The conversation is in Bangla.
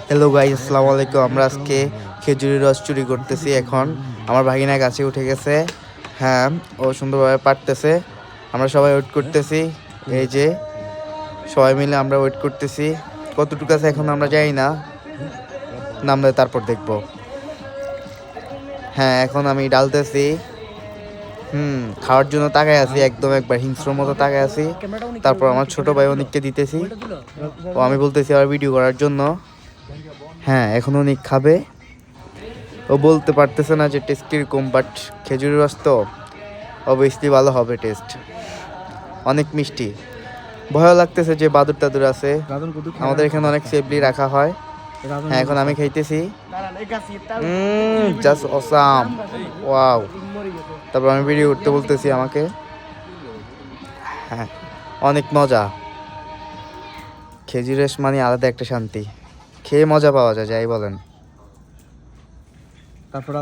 হ্যালো গাইস, আসসালামু আলাইকুম। আমরা আজকে খেজুরের রস চুরি করতেছি। এখন আমার ভাগিনা গাছে উঠে গেছে। হ্যাঁ, ও সুন্দরভাবে পারতেছে। আমরা সবাই ওয়েট করতেছি। এই যে সবাই মিলে আমরা ওয়েট করতেছি। কতটুকু আছে এখন আমরা জানি না, নামলে তারপর দেখবো। হ্যাঁ, এখন আমি ডালতেছি। খাওয়ার জন্য তাকায় আছি, একদম একবার হিংস্র মতো তাকায় আছি। তারপর আমার ছোট ভাই অনিককে দিতেছি। ও আমি বলতেছি আবার ভিডিও করার জন্য। হ্যাঁ, এখন অনেক খাবে। ও বলতে পারতেছে না যে টেস্ট কীরকম, বাট খেজুরের রস তো অবভিয়াসলি ভালো হবে টেস্ট। অনেক মিষ্টি। ভয়ও লাগতেছে যে বাদুর টাদুর আছে। আমাদের এখানে অনেক সেফলি রাখা হয়। হ্যাঁ, এখন আমি খাইতেছি। Just awesome, wow. তারপর আমি ভিডিও করতে বলতেছি আমাকে। হ্যাঁ, অনেক মজা। খেজুরের রস মানে আলাদা একটা শান্তি। খেয়ে মজা পাওয়া যায়, যাই বলেন। তারপর